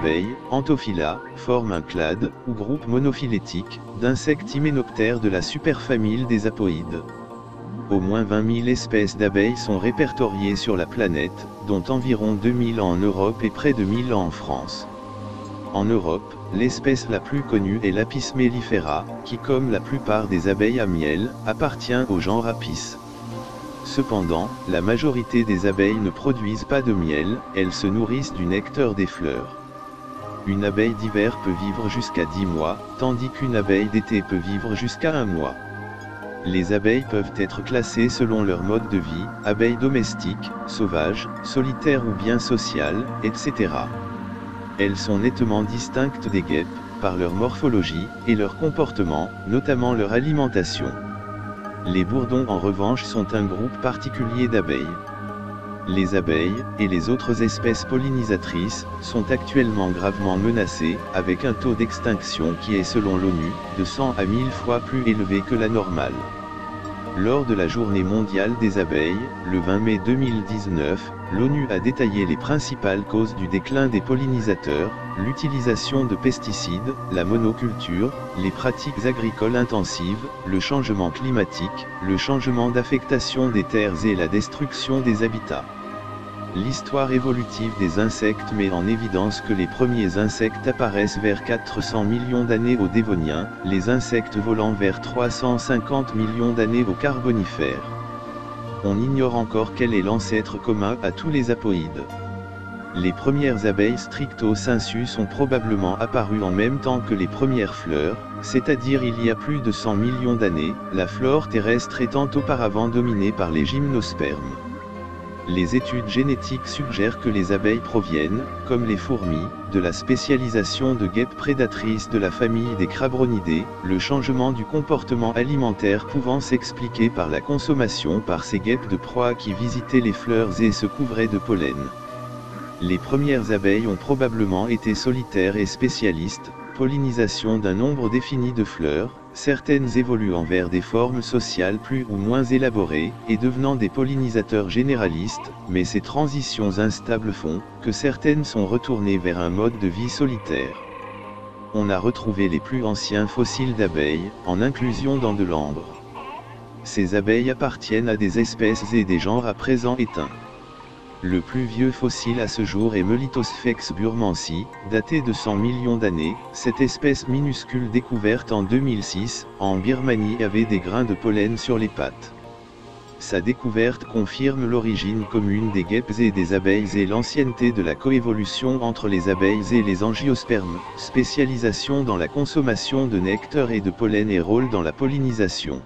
abeilles, Anthophila, forment un clade, ou groupe monophylétique, d'insectes hyménoptères de la superfamille des apoïdes. Au moins 20 000 espèces d'abeilles sont répertoriées sur la planète, dont environ 2000 en Europe et près de 1000 en France. En Europe, l'espèce la plus connue est l'Apis mellifera, qui comme la plupart des abeilles à miel, appartient au genre Apis. Cependant, la majorité des abeilles ne produisent pas de miel, elles se nourrissent du nectar des fleurs. Une abeille d'hiver peut vivre jusqu'à 10 mois, tandis qu'une abeille d'été peut vivre jusqu'à 1 mois. Les abeilles peuvent être classées selon leur mode de vie, abeilles domestiques, sauvages, solitaires ou bien sociales, etc. Elles sont nettement distinctes des guêpes, par leur morphologie, et leur comportement, notamment leur alimentation. Les bourdons en revanche sont un groupe particulier d'abeilles. Les abeilles, et les autres espèces pollinisatrices, sont actuellement gravement menacées, avec un taux d'extinction qui est selon l'ONU, de 100 à 1000 fois plus élevé que la normale. Lors de la Journée mondiale des abeilles, le 20 mai 2019, l'ONU a détaillé les principales causes du déclin des pollinisateurs, l'utilisation de pesticides, la monoculture, les pratiques agricoles intensives, le changement climatique, le changement d'affectation des terres et la destruction des habitats. L'histoire évolutive des insectes met en évidence que les premiers insectes apparaissent vers 400 millions d'années au Dévonien, les insectes volant vers 350 millions d'années au Carbonifère. On ignore encore quel est l'ancêtre commun à tous les apoïdes. Les premières abeilles stricto sensu sont probablement apparues en même temps que les premières fleurs, c'est-à-dire il y a plus de 100 millions d'années, la flore terrestre étant auparavant dominée par les gymnospermes. Les études génétiques suggèrent que les abeilles proviennent, comme les fourmis, de la spécialisation de guêpes prédatrices de la famille des Crabronidés, le changement du comportement alimentaire pouvant s'expliquer par la consommation par ces guêpes de proie qui visitaient les fleurs et se couvraient de pollen. Les premières abeilles ont probablement été solitaires et spécialistes, pollinisation d'un nombre défini de fleurs, certaines évoluant vers des formes sociales plus ou moins élaborées, et devenant des pollinisateurs généralistes, mais ces transitions instables font que certaines sont retournées vers un mode de vie solitaire. On a retrouvé les plus anciens fossiles d'abeilles, en inclusion dans de l'ambre. Ces abeilles appartiennent à des espèces et des genres à présent éteints. Le plus vieux fossile à ce jour est Melitosphex burmansi, daté de 100 millions d'années. Cette espèce minuscule découverte en 2006, en Birmanie avait des grains de pollen sur les pattes. Sa découverte confirme l'origine commune des guêpes et des abeilles et l'ancienneté de la coévolution entre les abeilles et les angiospermes, spécialisation dans la consommation de nectar et de pollen et rôle dans la pollinisation.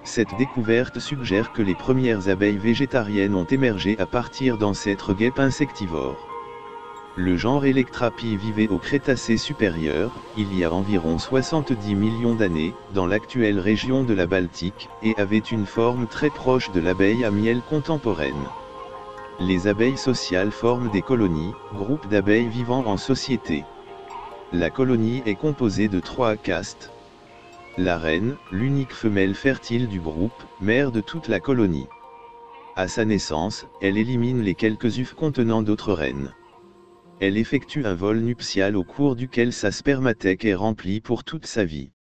Cette découverte suggère que les premières abeilles végétariennes ont émergé à partir d'ancêtres guêpes insectivores. Le genre Electrapi vivait au Crétacé supérieur, il y a environ 70 millions d'années, dans l'actuelle région de la Baltique, et avait une forme très proche de l'abeille à miel contemporaine. Les abeilles sociales forment des colonies, groupes d'abeilles vivant en société. La colonie est composée de 3 castes. La reine, l'unique femelle fertile du groupe, mère de toute la colonie. À sa naissance, elle élimine les quelques œufs contenant d'autres reines. Elle effectue un vol nuptial au cours duquel sa spermathèque est remplie pour toute sa vie.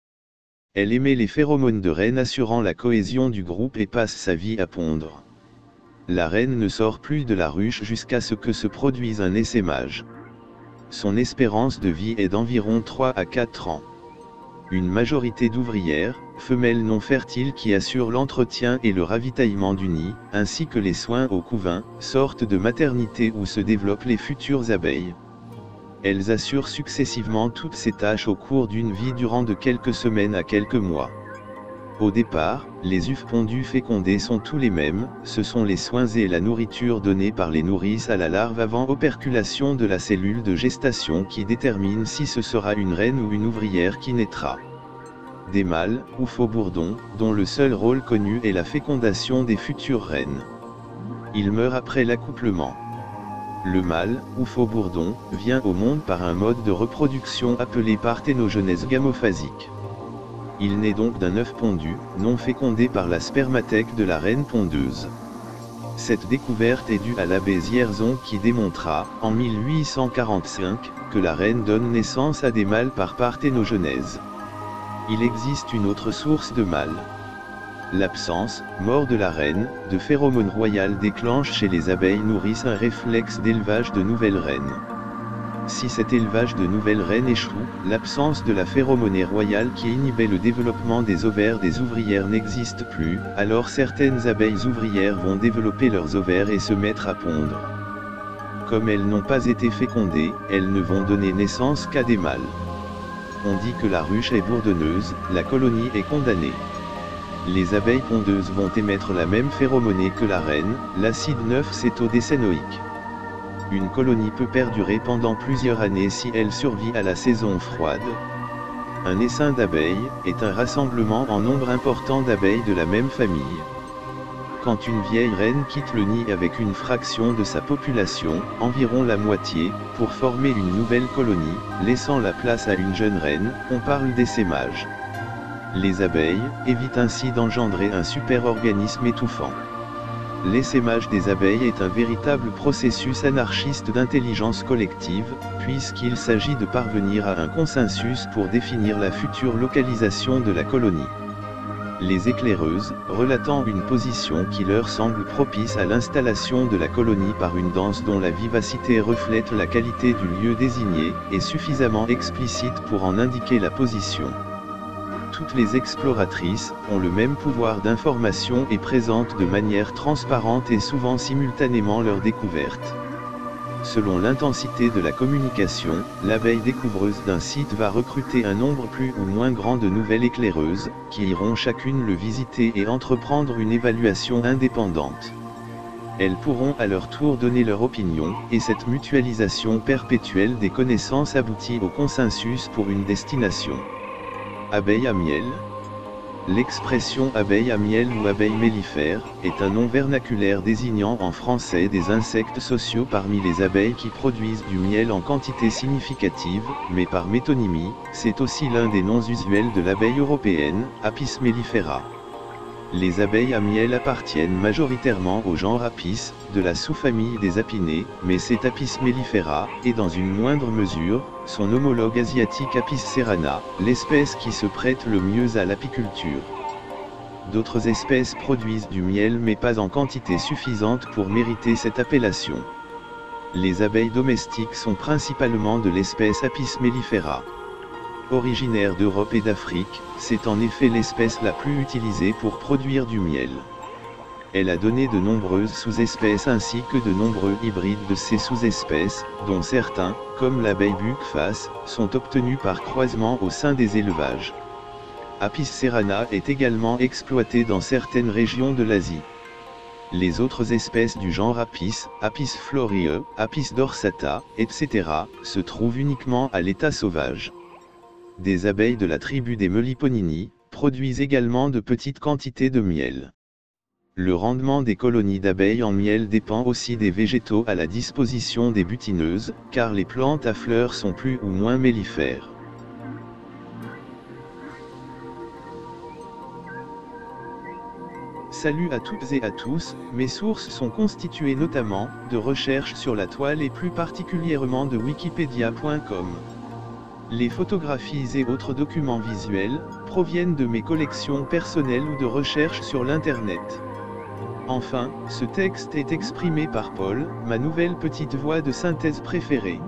Elle émet les phéromones de reine assurant la cohésion du groupe et passe sa vie à pondre. La reine ne sort plus de la ruche jusqu'à ce que se produise un essaimage. Son espérance de vie est d'environ 3 à 4 ans. Une majorité d'ouvrières, femelles non fertiles qui assurent l'entretien et le ravitaillement du nid, ainsi que les soins au couvain, sortent de maternité où se développent les futures abeilles. Elles assurent successivement toutes ces tâches au cours d'une vie durant de quelques semaines à quelques mois. Au départ, les œufs pondus fécondés sont tous les mêmes, ce sont les soins et la nourriture donnée par les nourrices à la larve avant operculation de la cellule de gestation qui détermine si ce sera une reine ou une ouvrière qui naîtra. Des mâles, ou faux bourdons, dont le seul rôle connu est la fécondation des futures reines. Ils meurent après l'accouplement. Le mâle, ou faux bourdon, vient au monde par un mode de reproduction appelé parthénogenèse gamophasique. Il naît donc d'un œuf pondu, non fécondé par la spermathèque de la reine pondeuse. Cette découverte est due à l'abbé Dzierzon qui démontra, en 1845, que la reine donne naissance à des mâles par parthénogenèse. Il existe une autre source de mâles. L'absence, mort de la reine, de phéromones royales déclenche chez les abeilles nourrices un réflexe d'élevage de nouvelles reines. Si cet élevage de nouvelles reines échoue, l'absence de la phéromonée royale qui inhibait le développement des ovaires des ouvrières n'existe plus, alors certaines abeilles ouvrières vont développer leurs ovaires et se mettre à pondre. Comme elles n'ont pas été fécondées, elles ne vont donner naissance qu'à des mâles. On dit que la ruche est bourdonneuse, la colonie est condamnée. Les abeilles pondeuses vont émettre la même phéromonée que la reine, l'acide 9-cétodécénoïque. Une colonie peut perdurer pendant plusieurs années si elle survit à la saison froide. Un essaim d'abeilles est un rassemblement en nombre important d'abeilles de la même famille. Quand une vieille reine quitte le nid avec une fraction de sa population, environ la moitié, pour former une nouvelle colonie, laissant la place à une jeune reine, on parle d'essaimage. Les abeilles évitent ainsi d'engendrer un superorganisme étouffant. L'essaimage des abeilles est un véritable processus anarchiste d'intelligence collective, puisqu'il s'agit de parvenir à un consensus pour définir la future localisation de la colonie. Les éclaireuses, relatant une position qui leur semble propice à l'installation de la colonie par une danse dont la vivacité reflète la qualité du lieu désigné, est suffisamment explicite pour en indiquer la position. Toutes les exploratrices ont le même pouvoir d'information et présentent de manière transparente et souvent simultanément leur découverte. Selon l'intensité de la communication, l'abeille découvreuse d'un site va recruter un nombre plus ou moins grand de nouvelles éclaireuses, qui iront chacune le visiter et entreprendre une évaluation indépendante. Elles pourront à leur tour donner leur opinion, et cette mutualisation perpétuelle des connaissances aboutit au consensus pour une destination. Abeille à miel. L'expression abeille à miel ou abeille mellifère est un nom vernaculaire désignant en français des insectes sociaux parmi les abeilles qui produisent du miel en quantité significative, mais par métonymie, c'est aussi l'un des noms usuels de l'abeille européenne, Apis mellifera. Les abeilles à miel appartiennent majoritairement au genre Apis, de la sous-famille des apinées, mais cet Apis mellifera, et dans une moindre mesure, son homologue asiatique Apis cerana, l'espèce qui se prête le mieux à l'apiculture. D'autres espèces produisent du miel mais pas en quantité suffisante pour mériter cette appellation. Les abeilles domestiques sont principalement de l'espèce Apis mellifera. Originaire d'Europe et d'Afrique, c'est en effet l'espèce la plus utilisée pour produire du miel. Elle a donné de nombreuses sous-espèces ainsi que de nombreux hybrides de ces sous-espèces, dont certains, comme l'abeille buque-face, sont obtenus par croisement au sein des élevages. Apis cerana est également exploité dans certaines régions de l'Asie. Les autres espèces du genre Apis, Apis florii, Apis dorsata, etc., se trouvent uniquement à l'état sauvage. Des abeilles de la tribu des Meliponidae produisent également de petites quantités de miel. Le rendement des colonies d'abeilles en miel dépend aussi des végétaux à la disposition des butineuses, car les plantes à fleurs sont plus ou moins mellifères. Salut à toutes et à tous, mes sources sont constituées notamment de recherches sur la toile et plus particulièrement de Wikipedia.com. Les photographies et autres documents visuels proviennent de mes collections personnelles ou de recherches sur l'Internet. Enfin, ce texte est exprimé par Paul, ma nouvelle petite voix de synthèse préférée.